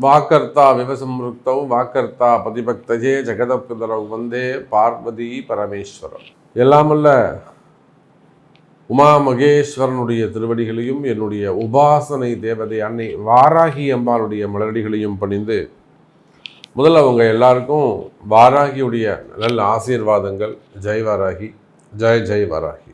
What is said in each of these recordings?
வாக்கர்த்தா விவசம்ருக்தௌ வாக்கர்த்தா பதிபக்தஜே ஜெகதப்பிதரௌ வந்தே பார்வதி பரமேஸ்வரம். எல்லாமல்ல உமா மகேஸ்வரனுடைய திருவடிகளையும் என்னுடைய உபாசனை தேவதை அன்னை வாராகி அம்பாளுடைய மலரடிகளையும் பணிந்து முதல்ல அவங்க எல்லாருக்கும் வாராகியுடைய நல்ல ஆசீர்வாதங்கள். ஜெய் வாராகி, ஜெய் ஜெய் வாராகி.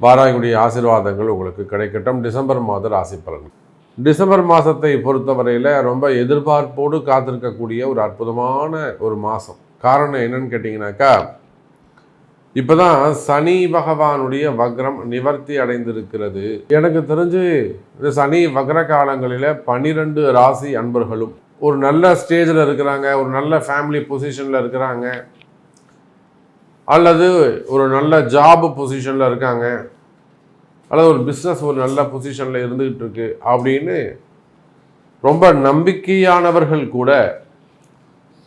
வாராகியுடைய ஆசீர்வாதங்கள் உங்களுக்கு கிடைக்கட்டும். டிசம்பர் மாத ராசி பலன். டிசம்பர் மாதத்தை பொறுத்தவரையில் ரொம்ப எதிர்பார்ப்போடு காத்திருக்கக்கூடிய ஒரு அற்புதமான ஒரு மாதம். காரணம் என்னன்னு கேட்டிங்கனாக்கா, இப்போ தான் சனி பகவானுடைய வக்ரம் நிவர்த்தி அடைந்திருக்கிறது. எனக்கு தெரிஞ்சு இந்த சனி வக்ர காலங்களில் 12 ராசி அன்பர்களும் ஒரு நல்ல ஸ்டேஜில் இருக்கிறாங்க, ஒரு நல்ல ஃபேமிலி பொசிஷனில் இருக்கிறாங்க, அல்லது ஒரு நல்ல ஜாப் பொசிஷனில் இருக்காங்க, அல்லது ஒரு பிஸ்னஸ் ஒரு நல்ல பொசிஷனில் இருந்துகிட்டு இருக்கு அப்படின்னு ரொம்ப நம்பிக்கையானவர்கள் கூட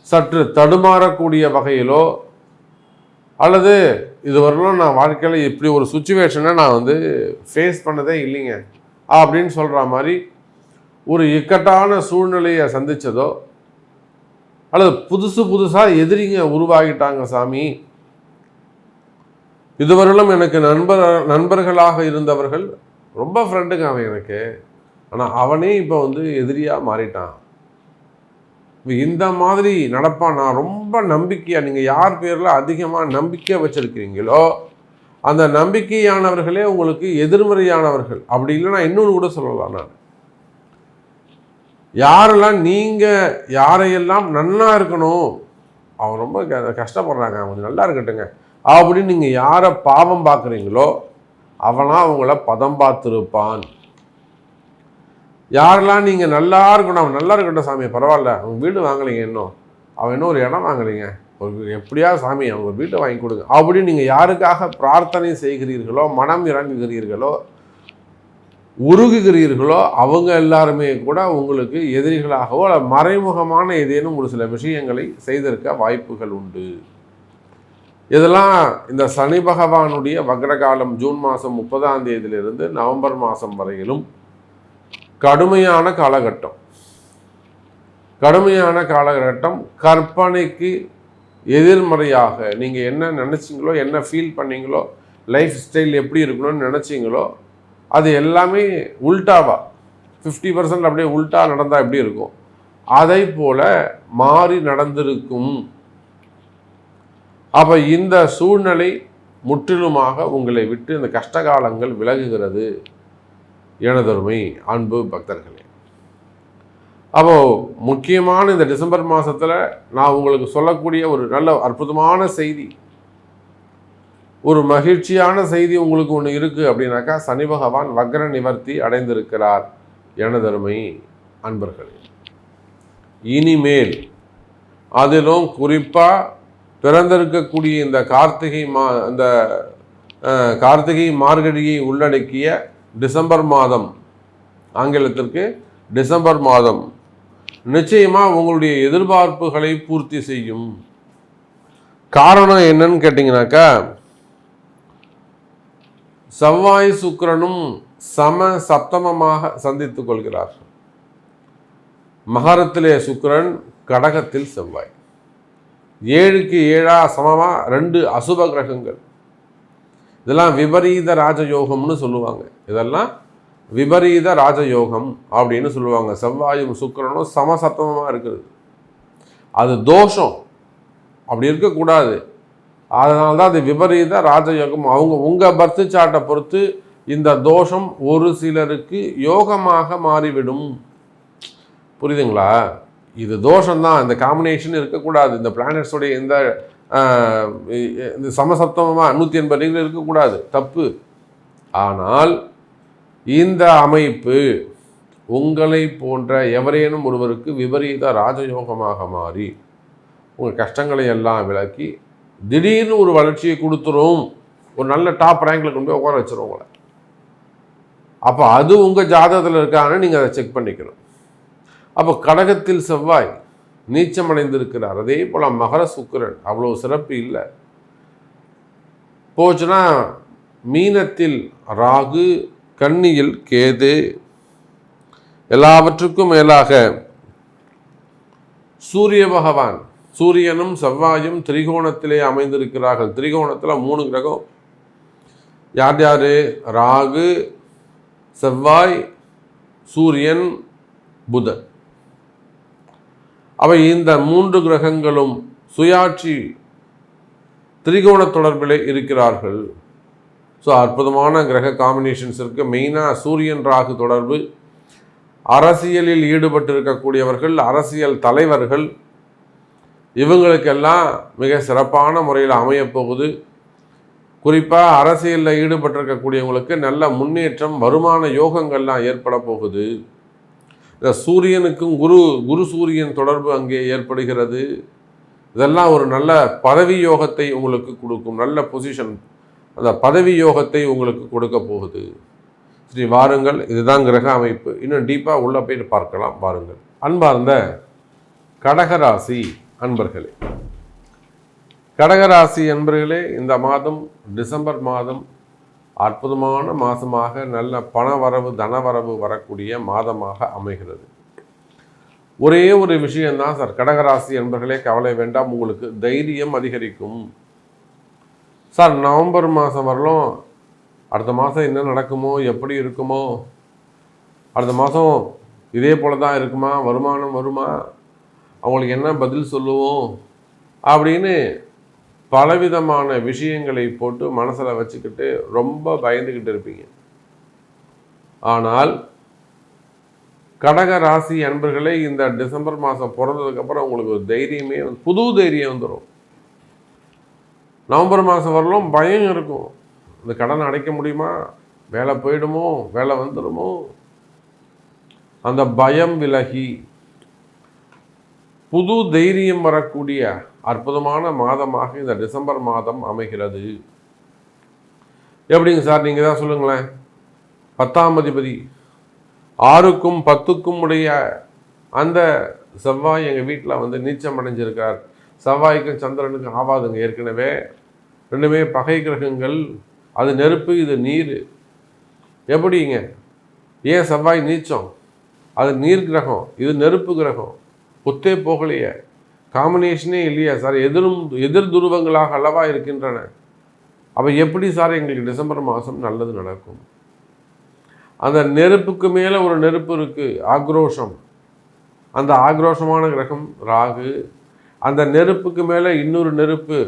சற்று தடுமாறக்கூடிய வகையிலோ, அல்லது இதுவரையிலும் நான் வாழ்க்கையில் இப்படி ஒரு சுச்சுவேஷனை நான் ஃபேஸ் பண்ணதே இல்லைங்க அப்படின்னு சொல்கிற மாதிரி ஒரு இக்கட்டான சூழ்நிலையை சந்தித்ததோ, அல்லது புதுசாக எதிரிங்க உருவாகிட்டாங்க சாமி, இதுவரையிலும் எனக்கு நண்பர்களாக இருந்தவர்கள் ரொம்ப ஃப்ரெண்டுங்க அவன் எனக்கு, ஆனால் அவனே இப்போ எதிரியாக மாறிட்டான், இந்த மாதிரி நடப்பான். நான் ரொம்ப நம்பிக்கையாக, நீங்கள் யார் பேரில் அதிகமாக நம்பிக்கை வச்சுருக்கிறீங்களோ அந்த நம்பிக்கையானவர்களே உங்களுக்கு எதிர்மறையானவர்கள். அப்படி இல்லைன்னா இன்னொன்று கூட சொல்லலாம், நான் யாரெல்லாம் நீங்கள் யாரையெல்லாம் நன்னா இருக்கணும், அவன் ரொம்ப கஷ்டப்படுறாங்க, அவங்க நல்லா இருக்கட்டுங்க அப்படின்னு நீங்கள் யாரை பாவம் பார்க்குறீங்களோ அவனா அவங்கள பதம் பார்த்துருப்பான். யாரெல்லாம் நீங்கள் நல்லா இருக்கணும், அவன் நல்லா இருக்கட்டும் சாமி, பரவாயில்ல, அவங்க வீடு வாங்கலைங்க, அவன் இன்னும் ஒரு இடம் வாங்கலைங்க, ஒரு எப்படியா சாமி அவங்க வீட்டை வாங்கி கொடுங்க அப்படின்னு நீங்கள் யாருக்காக பிரார்த்தனை செய்கிறீர்களோ, மனம் இறங்குகிறீர்களோ, உருகுகிறீர்களோ, அவங்க எல்லாருமே கூட உங்களுக்கு எதிரிகளாகவோ மறைமுகமான ஏதேனும் ஒரு சில விஷயங்களை செய்திருக்க வாய்ப்புகள் உண்டு. இதெல்லாம் இந்த சனி பகவானுடைய வக்ரகாலம் ஜூன் மாதம் 30ஆம் தேதியிலிருந்து நவம்பர் மாதம் வரையிலும் கடுமையான காலகட்டம். கற்பனைக்கு எதிர்மறையாக நீங்கள் என்ன நினச்சிங்களோ, என்ன ஃபீல் பண்ணீங்களோ, லைஃப் ஸ்டைல் எப்படி இருக்கணும்னு நினச்சிங்களோ அது எல்லாமே உல்டாவா 50% அப்படியே உல்டா நடந்தால் எப்படி இருக்கும், அதை போல மாறி நடந்திருக்கும். அப்போ இந்த சூழ்நிலை முற்றிலுமாக உங்களை விட்டு இந்த கஷ்டகாலங்கள் விலகுகிறது எனதருமை அன்பு பக்தர்களே. அப்போது முக்கியமான இந்த டிசம்பர் மாதத்தில் நான் உங்களுக்கு சொல்லக்கூடிய ஒரு நல்ல அற்புதமான செய்தி, ஒரு மகிழ்ச்சியான செய்தி உங்களுக்கு ஒன்று இருக்குது அப்படின்னாக்கா, சனி பகவான் வக்ர நிவர்த்தி அடைந்திருக்கிறார் எனதருமை அன்பர்களே. இனிமேல் அதிலும் குறிப்பாக பிறந்திருக்கக்கூடிய இந்த கார்த்திகை மார்கழியை உள்ளடக்கிய டிசம்பர் மாதம், ஆங்கிலத்திற்கு டிசம்பர் மாதம் நிச்சயமாக உங்களுடைய எதிர்பார்ப்புகளை பூர்த்தி செய்யும். காரணம் என்னன்னு கேட்டிங்கனாக்கா, செவ்வாய் சுக்கிரனும் சப்தமமாக சந்தித்துக் கொள்கிறார்கள். மகரத்திலே சுக்கிரன், கடகத்தில் செவ்வாய், 7க்கு 7 சமமாக 2 அசுப கிரகங்கள். இதெல்லாம் விபரீத ராஜயோகம்னு சொல்லுவாங்க. இதெல்லாம் விபரீத ராஜயோகம் அப்படின்னு சொல்லுவாங்க. செவ்வாயும் சுக்கிரனும் சமசப்தமமாக இருக்கிறது, அது தோஷம், அப்படி இருக்கக்கூடாது. அதனால தான் அது விபரீத ராஜயோகம். உங்கள் பர்த் சார்ட்டை பொறுத்து இந்த தோஷம் ஒரு சிலருக்கு யோகமாக மாறிவிடும். புரியுதுங்களா? இது தோஷம்தான், இந்த காம்பினேஷன் இருக்கக்கூடாது. இந்த பிளானட்ஸோடைய இந்த சமசப்தமாக 180 டிகிரி இருக்கக்கூடாது, தப்பு. ஆனால் இந்த அமைப்பு உங்களை போன்ற எவரேனும் ஒருவருக்கு விபரீத ராஜயோகமாக மாறி உங்கள் கஷ்டங்களை எல்லாம் விளக்கி திடீர்னு ஒரு வளர்ச்சியை கொடுத்துரும், ஒரு நல்ல டாப் ரேங்கில் கொண்டு போய் உட்கார வச்சிரும் உங்களை. அப்போ அது உங்கள் ஜாதகத்தில் இருக்கான்னு நீங்கள் அதை செக் பண்ணிக்கணும். அப்போ கடகத்தில் செவ்வாய் நீச்சமடைந்திருக்கிறார். அதே போல் மகர சுக்கிரன் அவ்வளோ சிறப்பு இல்லை. போச்சுன்னா மீனத்தில் ராகு, கன்னியில் கேது, எல்லாவற்றுக்கும் மேலாக சூரிய பகவான், சூரியனும் செவ்வாயும் திரிகோணத்திலே அமைந்திருக்கிறார்கள். திரிகோணத்தில் 3 கிரகம். யார் யார்? ராகு, செவ்வாய், சூரியன், புதன். அவை இந்த 3 கிரகங்களும் சுயாட்சி திரிகோண தொடர்பிலே இருக்கிறார்கள். ஸோ அற்புதமான கிரக காம்பினேஷன்ஸ் இருக்குது. மெயினாக சூரியன் ராகு தொடர்பு, அரசியலில் ஈடுபட்டிருக்கக்கூடியவர்கள், அரசியல் தலைவர்கள், இவங்களுக்கெல்லாம் மிக சிறப்பான முறையில் அமையப்போகுது. குறிப்பாக அரசியலில் ஈடுபட்டிருக்கக்கூடியவங்களுக்கு நல்ல முன்னேற்றம், வருமான யோகங்கள்லாம் ஏற்பட போகுது. இந்த சூரியனுக்கும் குரு சூரியன் தொடர்பு அங்கே ஏற்படுகிறது. இதெல்லாம் ஒரு நல்ல பதவி யோகத்தை உங்களுக்கு கொடுக்கும். நல்ல பொசிஷன், அந்த பதவி யோகத்தை உங்களுக்கு கொடுக்க போகுது. சரி, வாருங்கள். இதுதான் கிரக அமைப்பு. இன்னும் டீப்பாக உள்ளே போயிட்டு பார்க்கலாம். வாருங்கள். அன்பார்ந்த கடகராசி அன்பர்களே, கடகராசி அன்பர்களே, இந்த மாதம் டிசம்பர் மாதம் அற்புதமான மாதமாக, நல்ல பணவரவு தனவரவு வரக்கூடிய மாதமாக அமைகிறது. ஒரே ஒரு விஷயம்தான் சார், கடகராசி அன்பர்களே கவலை வேண்டாம், உங்களுக்கு தைரியம் அதிகரிக்கும். சார் நவம்பர் மாதம் வரலும், அடுத்த மாதம் என்ன நடக்குமோ, எப்படி இருக்குமோ, அடுத்த மாதம் இதே போல தான் இருக்குமா, வருமானம் வருமா, அவங்களுக்கு என்ன பதில் சொல்லுவோம் அப்படின்னு பலவிதமான விஷயங்களை போட்டு மனசில் வச்சுக்கிட்டு ரொம்ப பயந்துக்கிட்டு இருப்பீங்க. ஆனால் கடக ராசி அன்பர்களே, இந்த டிசம்பர் மாதம் பிறந்ததுக்கப்புறம் உங்களுக்கு ஒரு தைரியமே, புது தைரியம் வந்துடும். நவம்பர் மாதம் வரலும் பயம் இருக்கும். இந்த கடனை அடைக்க முடியுமா, வேலை போயிடுமோ, வேலை வந்துடுமோ, அந்த பயம் விலகி புது தைரியம் வரக்கூடிய அற்புதமான மாதமாக இந்த டிசம்பர் மாதம் அமைகிறது. எப்படிங்க சார், நீங்கள் தான் சொல்லுங்களேன். 10ஆம் அதிபதி 6க்கும் 10க்கும் உடைய அந்த செவ்வாய் எங்கள் வீட்டில் வந்து நீச்சம் அடைஞ்சிருக்கார். செவ்வாய்க்கும் சந்திரனுக்கும் ஆவாதுங்க. ஏற்கனவே ரெண்டுமே பகை கிரகங்கள். அது நெருப்பு, இது நீர். எப்படிங்க? ஏன் செவ்வாய் நீச்சம்? அது நீர் கிரகம், இது நெருப்பு கிரகம். ஒத்தே போகலையே, காம்பினேஷனே இல்லையா சார்? எதிர் துருவங்களாக அல்லவா இருக்கின்றன. அப்போ எப்படி சார் எங்களுக்கு டிசம்பர் மாதம் நல்லது நடக்கும்? அந்த நெருப்புக்கு மேலே ஒரு நெருப்பு இருக்குது, ஆக்ரோஷம். அந்த ஆக்ரோஷமான கிரகம் ராகு. அந்த நெருப்புக்கு மேலே இன்னொரு நெருப்பு,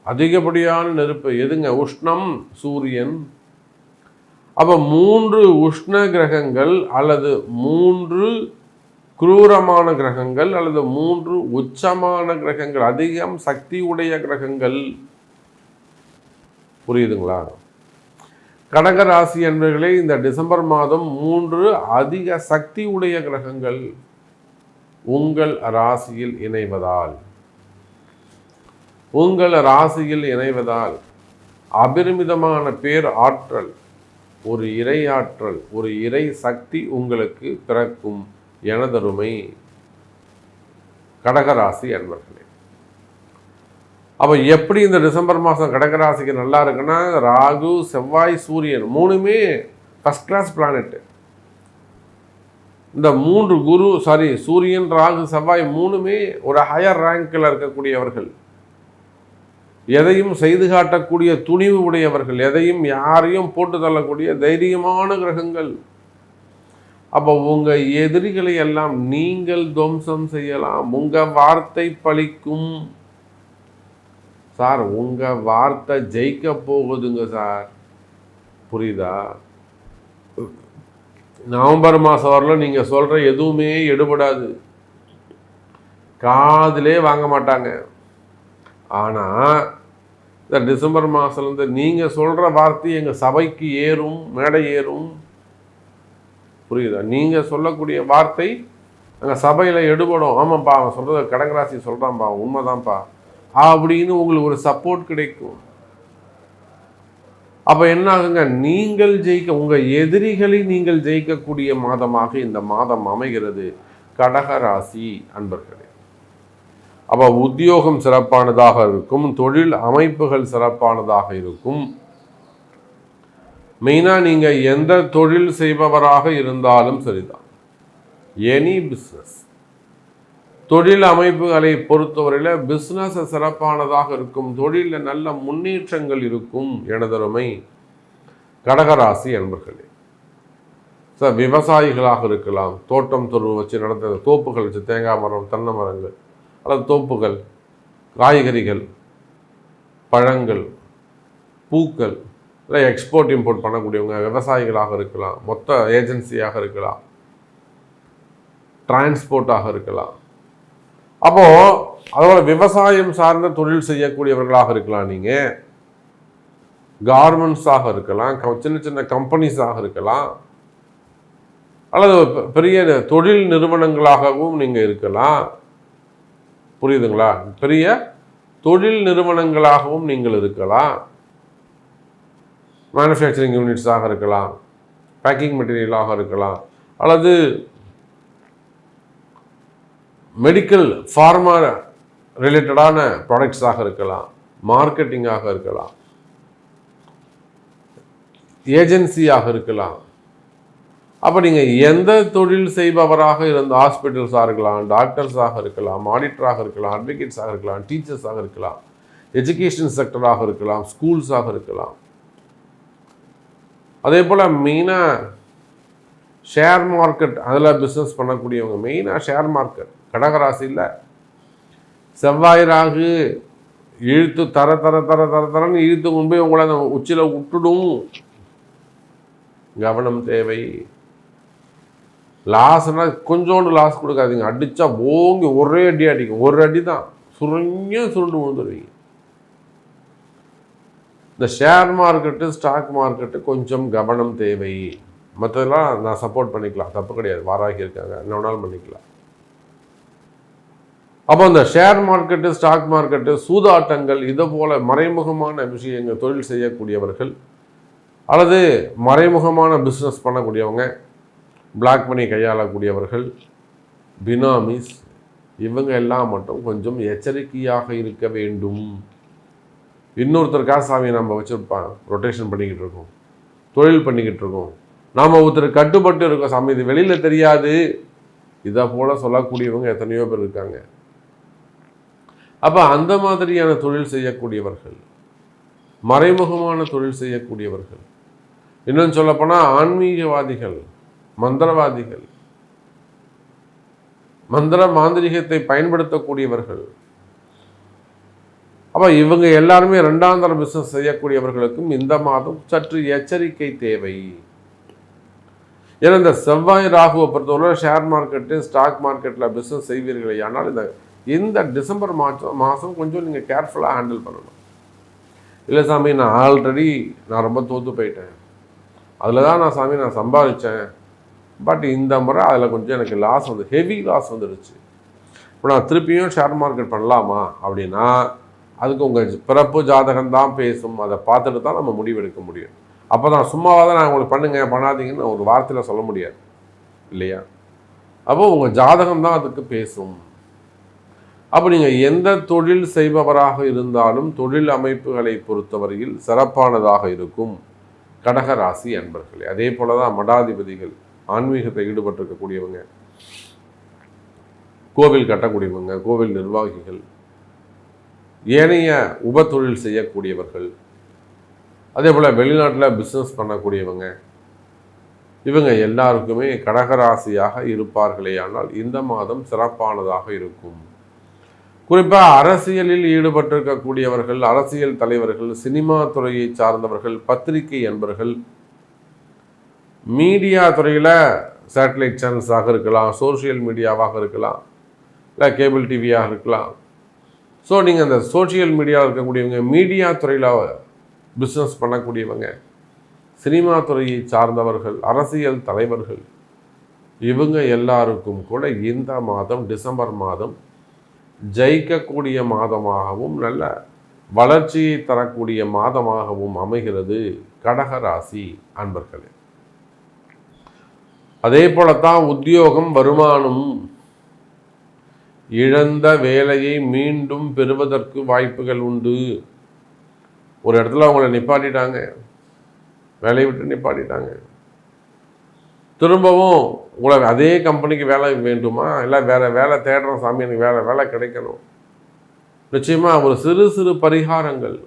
அதிகப்படியான நெருப்பு. எதுங்க? உஷ்ணம், சூரியன். அப்போ 3 உஷ்ண கிரகங்கள் அல்லது 3 குரூரமான கிரகங்கள் அல்லது 3 உச்சமான கிரகங்கள், அதிகம் சக்தி உடைய கிரகங்கள். புரியுதுங்களா? கடகராசி என்பவர்களே, இந்த டிசம்பர் மாதம் 3 அதிக சக்தி உடைய கிரகங்கள் உங்கள் ராசியில் இணைவதால் அபரிமிதமான பேர் ஆற்றல், ஒரு இறை ஆற்றல், ஒரு இறை சக்தி உங்களுக்கு பிறக்கும். எனதருமை கடகராசி அன்பர்களே, அப்போ எப்படி இந்த டிசம்பர் மாதம் கடகராசிக்கு நல்லா இருக்குன்னா, ராகு, செவ்வாய், சூரியன் 3மே ஃபஸ்ட் கிளாஸ் பிளானெட்டு. இந்த 3 சூரியன், ராகு, செவ்வாய் 3மே ஒரு ஹையர் ரேங்கில் இருக்கக்கூடியவர்கள். எதையும் செய்து காட்டக்கூடிய துணிவு உடையவர்கள், எதையும் யாரையும் போட்டு தள்ளக்கூடிய தைரியமான கிரகங்கள். அப்போ உங்கள் எதிரிகளை எல்லாம் நீங்கள் துவம்சம் செய்யலாம். உங்கள் வார்த்தை பலிக்கும் சார். உங்கள் வார்த்தை ஜெயிக்க போகுதுங்க சார். புரியுதா? நவம்பர் மாதம் வரலாம் நீங்கள் சொல்கிற எதுவுமே எடுபடாது, காதிலே வாங்க மாட்டாங்க. ஆனால் இந்த டிசம்பர் மாதத்துலேருந்து நீங்கள் சொல்கிற வார்த்தை எங்கள் சபைக்கு ஏறும், மேடை ஏறும். புரியுதா? நீங்கள் சொல்லக்கூடிய வார்த்தை அங்கே சபையில் எடுபடும். ஆமாப்பா, அவன் சொல்கிறத கடகராசி சொல்கிறான்ப்பா, உண்மைதான்ப்பா அப்படின்னு உங்களுக்கு ஒரு சப்போர்ட் கிடைக்கும். அப்போ என்ன ஆகுங்க? நீங்கள் ஜெயிக்க, உங்கள் எதிரிகளை நீங்கள் ஜெயிக்கக்கூடிய மாதமாக இந்த மாதம் அமைகிறது கடகராசி அன்பர்களே. அப்போ உத்தியோகம் சிறப்பானதாக இருக்கும், தொழில் அமைப்புகள் சிறப்பானதாக இருக்கும். மெயினாக நீங்கள் எந்த தொழில் செய்பவராக இருந்தாலும் சரிதான், எனி பிஸ்னஸ், தொழில் அமைப்புகளை பொறுத்தவரையில் பிஸ்னஸ் சிறப்பானதாக இருக்கும், தொழிலில் நல்ல முன்னேற்றங்கள் இருக்கும். எனதருமை கடகராசி அன்பர்களே, சார் விவசாயிகளாக இருக்கலாம், தோட்டம் தொழில் வச்சு நடத்துகிற தோப்புகள் வச்சு தேங்காய் மரம், தென்னை மரங்கள் அல்லது தோப்புகள், காய்கறிகள், பழங்கள், பூக்கள், இல்லை எக்ஸ்போர்ட் இம்போர்ட் பண்ணக்கூடியவங்க விவசாயிகளாக இருக்கலாம், மொத்த ஏஜென்சியாக இருக்கலாம், டிரான்ஸ்போர்ட்டாக இருக்கலாம். அப்போது அதோட விவசாயம் சார்ந்த தொழில் செய்யக்கூடியவர்களாக இருக்கலாம், நீங்கள் கார்மெண்ட்ஸாக இருக்கலாம், சின்ன சின்ன கம்பெனிஸாக இருக்கலாம், அல்லது பெரிய தொழில் நிறுவனங்களாகவும் நீங்கள் இருக்கலாம். புரியுதுங்களா? பெரிய தொழில் நிறுவனங்களாகவும் நீங்கள் இருக்கலாம். மேனுஃபேக்சரிங் யூனிட்ஸாக இருக்கலாம், பேக்கிங் மெட்டீரியலாக இருக்கலாம், அல்லது மெடிக்கல் ஃபார்மா ரிலேட்டடான ப்ராடக்ட்ஸாக இருக்கலாம், மார்க்கெட்டிங்காக இருக்கலாம், ஏஜென்சியாக இருக்கலாம். அப்போ நீங்கள் எந்த தொழில் செய்பவராக இருந்த ஹாஸ்பிட்டல்ஸாக இருக்கலாம், டாக்டர்ஸாக இருக்கலாம், ஆடிட்டராக இருக்கலாம், அட்வொகேட்ஸாக இருக்கலாம், டீச்சர்ஸாக இருக்கலாம், எஜுகேஷன் செக்டராக இருக்கலாம், ஸ்கூல்ஸாக இருக்கலாம். அதே போல் மெயினாக ஷேர் மார்க்கெட் அதில் பிஸ்னஸ் பண்ணக்கூடியவங்க, மெயினாக ஷேர் மார்க்கெட் கடகராசியில் செவ்வாய் ராகு இழுத்து தரன்னு இழுத்து கொண்டு போய் உங்களை அந்த உச்சியில் விட்டுடும். கவனம் தேவை. லாஸ்னா கொஞ்சோண்டு லாஸ் கொடுக்காதீங்க, அடித்தா ஓங்கி ஒரே அடி அடிக்கும், ஒரு அடி தான் சுருண்டு விழுந்துடுவீங்க. இந்த ஷேர் மார்க்கெட்டு ஸ்டாக் மார்க்கெட்டு கொஞ்சம் கவனம் தேவை. மற்றதெல்லாம் நான் சப்போர்ட் பண்ணிக்கலாம், தப்பு கிடையாது, வாராகி இருக்காங்க, என்ன வேணாலும் பண்ணிக்கலாம். அப்போ இந்த ஷேர் மார்க்கெட்டு ஸ்டாக் மார்க்கெட்டு சூதாட்டங்கள் இதை போல மறைமுகமான விஷயங்கள் தொழில் செய்யக்கூடியவர்கள் அல்லது மறைமுகமான பிஸ்னஸ் பண்ணக்கூடியவங்க, பிளாக் மணி கையாளக்கூடியவர்கள், பினாமிஸ், இவங்க எல்லாம் மட்டும் கொஞ்சம் எச்சரிக்கையாக இருக்க வேண்டும். இன்னொருத்தருக்காக சாமியை நம்ம வச்சுருப்பான், ரொட்டேஷன் பண்ணிக்கிட்டு இருக்கோம், தொழில் பண்ணிக்கிட்டு இருக்கோம், நாம் ஒருத்தர் கட்டுப்பட்டு இருக்கோம், சாமி இது வெளியில் தெரியாது, இதை போல் சொல்லக்கூடியவங்க எத்தனையோ பேர் இருக்காங்க. அப்போ அந்த மாதிரியான தொழில் செய்யக்கூடியவர்கள், மறைமுகமான தொழில் செய்யக்கூடியவர்கள், இன்னும் சொல்லப்போனால் ஆன்மீகவாதிகள், மந்திரவாதிகள், மந்திர மாந்திரிகத்தை பயன்படுத்தக்கூடியவர்கள், அப்போ இவங்க எல்லாருமே ரெண்டாம் தர பிஸ்னஸ் செய்யக்கூடியவர்களுக்கும் இந்த மாதம் சற்று எச்சரிக்கை தேவை. ஏன்னா இந்த செவ்வாய் ராகுவை பொறுத்தவரை ஷேர் மார்க்கெட்டு ஸ்டாக் மார்க்கெட்டில் பிஸ்னஸ் செய்வீர்களே, ஆனால் இந்த டிசம்பர் மாதம் கொஞ்சம் நீங்கள் கேர்ஃபுல்லாக ஹேண்டில் பண்ணணும். இல்லை சாமி நான் ஆல்ரெடி ரொம்ப தோற்று போயிட்டேன், அதில் தான் நான் சம்பாதிச்சேன், பட் இந்த முறை அதில் கொஞ்சம் எனக்கு லாஸ் ஹெவி லாஸ் வந்துடுச்சு, இப்போ நான் திருப்பியும் ஷேர் மார்க்கெட் பண்ணலாமா அப்படின்னா அதுக்கு உங்கள் பிறப்பு ஜாதகம் தான் பேசும். அதை பார்த்துட்டு தான் நம்ம முடிவெடுக்க முடியும். அப்போ தான் சும்மாவாக தான் நான் உங்களுக்கு பண்ணுங்க பண்ணாதீங்கன்னு ஒரு வார்த்தையில் சொல்ல முடியாது இல்லையா? அப்போ உங்கள் ஜாதகம் தான் அதுக்கு பேசும். அப்போ நீங்கள் எந்த தொழில் செய்பவராக இருந்தாலும் தொழில் அமைப்புகளை பொறுத்தவரையில் சிறப்பானதாக இருக்கும் கடகராசி அன்பர்களே. அதே போல தான் மடாதிபதிகள், ஆன்மீகத்தை ஈடுபட்டிருக்கக்கூடியவங்க, கோவில் கட்டக்கூடியவங்க, கோவில் நிர்வாகிகள், ஏனைய உப தொழில் செய்யக்கூடியவர்கள், அதே போல் வெளிநாட்டில் பிஸ்னஸ் பண்ணக்கூடியவங்க, இவங்க எல்லாருக்குமே கடகராசியாக இருப்பார்களே. ஆனால் இந்த மாதம் சிறப்பானதாக இருக்கும். குறிப்பாக அரசியலில் ஈடுபட்டிருக்கக்கூடியவர்கள், அரசியல் தலைவர்கள், சினிமா துறையை சார்ந்தவர்கள், பத்திரிகை அன்பர்கள், மீடியா துறையில் சேட்டலைட் சேனல்ஸாக இருக்கலாம், சோஷியல் மீடியாவாக இருக்கலாம், இல்லை கேபிள் டிவியாக இருக்கலாம். ஸோ நீங்கள் அந்த சோஷியல் மீடியாவில் இருக்கக்கூடியவங்க, மீடியா துறையில் பிஸ்னஸ் பண்ணக்கூடியவங்க, சினிமா துறையை சார்ந்தவர்கள், அரசியல் தலைவர்கள், இவங்க எல்லாருக்கும் கூட இந்த மாதம் டிசம்பர் மாதம் ஜெயிக்கக்கூடிய மாதமாகவும் நல்ல வளர்ச்சியை தரக்கூடிய மாதமாகவும் அமைகிறது கடகராசி அன்பர்களே. அதே போலத்தான் உத்தியோகம், வருமானம், இழந்த வேலையை மீண்டும் பெறுவதற்கு வாய்ப்புகள் உண்டு. ஒரு இடத்துல அவங்கள நிப்பாட்டிட்டாங்க, வேலையை விட்டு நிப்பாட்டிட்டாங்க, திரும்பவும் உங்களை அதே கம்பெனிக்கு வேலை வேண்டுமா, இல்லை வேறு வேலை தேடுறோம் சாமி, எனக்கு வேறு வேலை கிடைக்கணும். நிச்சயமாக ஒரு சிறு சிறு பரிகாரங்கள்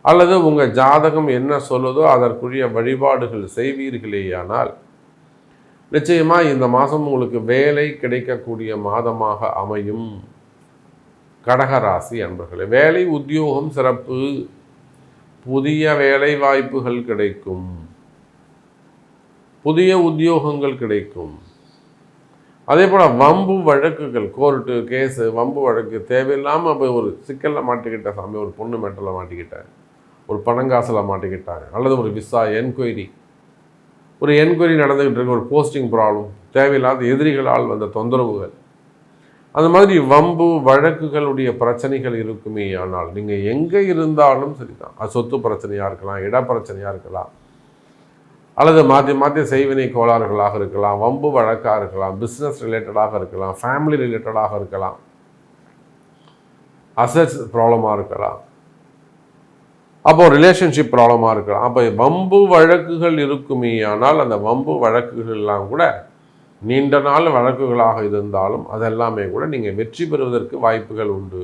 அல்லது உங்கள் ஜாதகம் என்ன சொல்லுதோ அதற்குரிய வழிபாடுகள் செய்வீர்களேயானால் நிச்சயமாக இந்த மாதம் உங்களுக்கு வேலை கிடைக்கக்கூடிய மாதமாக அமையும். கடகராசி அன்பர்களே, வேலை உத்தியோகம் சிறப்பு, புதிய வேலை வாய்ப்புகள் கிடைக்கும், புதிய உத்தியோகங்கள் கிடைக்கும். அதே போல் வம்பு வழக்குகள், கோர்ட்டு கேஸு, வம்பு வழக்கு தேவையில்லாமல் போய் ஒரு சிக்கலில் மாட்டிக்கிட்டேன் சாமி, ஒரு பொண்ணு மெட்டலில் மாட்டிக்கிட்டேன், ஒரு பணங்காசில் மாட்டிக்கிட்டாங்க, அல்லது ஒரு விசா என்கொயரி, ஒரு என்கொயரி நடந்துக்கிட்டு இருக்க, ஒரு போஸ்டிங் ப்ராப்ளம், தேவையில்லாத எதிரிகளால் வந்த தொந்தரவுகள், அந்த மாதிரி வம்பு வழக்குகளுடைய பிரச்சனைகள் இருக்குமே. ஆனால் நீங்கள் எங்கே இருந்தாலும் சரிதான், அது சொத்து பிரச்சனையாக இருக்கலாம், இட பிரச்சனையாக இருக்கலாம், அல்லது மாற்றி மாற்றி செய்வினை கோளாறுகளாக இருக்கலாம், வம்பு வழக்காக இருக்கலாம், பிஸ்னஸ் ரிலேட்டடாக இருக்கலாம், ஃபேமிலி ரிலேட்டடாக இருக்கலாம், அசட்ஸ் ப்ராப்ளமாக இருக்கலாம், அப்போ ரிலேஷன்ஷிப் ப்ராப்ளமாக இருக்கலாம். அப்போ வம்பு வழக்குகள் இருக்குமே. ஆனால் அந்த வம்பு வழக்குகள் எல்லாம் கூட நீண்ட நாள் வழக்குகளாக இருந்தாலும் அதெல்லாமே கூட நீங்கள் வெற்றி பெறுவதற்கு வாய்ப்புகள் உண்டு,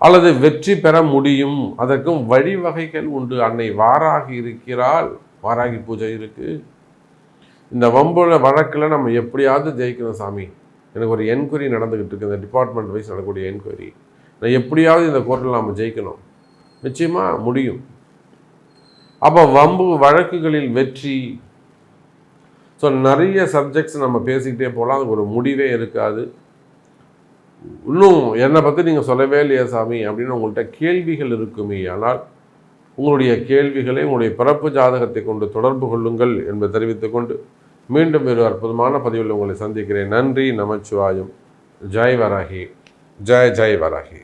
அல்லது வெற்றி பெற முடியும். அதற்கும் வழிவகைகள் உண்டு. அன்னை வாராகி இருக்கிறாள், வாராகி பூஜை இருக்குது. இந்த வம்புல வழக்கில் நம்ம எப்படியாவது ஜெயிக்கணும் சாமி, எனக்கு ஒரு என்கொயரி நடந்துக்கிட்டு இருக்குது, இந்த டிபார்ட்மெண்ட் வைஸ் நடக்கக்கூடிய என்கொயரி, நான் எப்படியாவது இந்த கோர்ட்டில் நம்ம ஜெயிக்கணும், நிச்சயமாக முடியும். அப்போ வம்பு வழக்குகளில் வெற்றி. ஸோ நிறைய சப்ஜெக்ட்ஸ் நம்ம பேசிக்கிட்டே போகலாம், அதுக்கு ஒரு முடிவே இருக்காது. இன்னும் என்னை பற்றி நீங்கள் சொல்லவே இல்லையா சாமி அப்படின்னு உங்கள்கிட்ட கேள்விகள் இருக்குமே. ஆனால் உங்களுடைய கேள்விகளை உங்களுடைய பிறப்பு ஜாதகத்தை கொண்டு தொடர்பு கொள்ளுங்கள் என்பதை தெரிவித்துக்கொண்டு மீண்டும் ஒரு அற்புதமான பதிவில் உங்களை சந்திக்கிறேன். நன்றி. நமச்சிவாயம். ஜெய் வராகி. ஜெய் ஜெய் வராகி.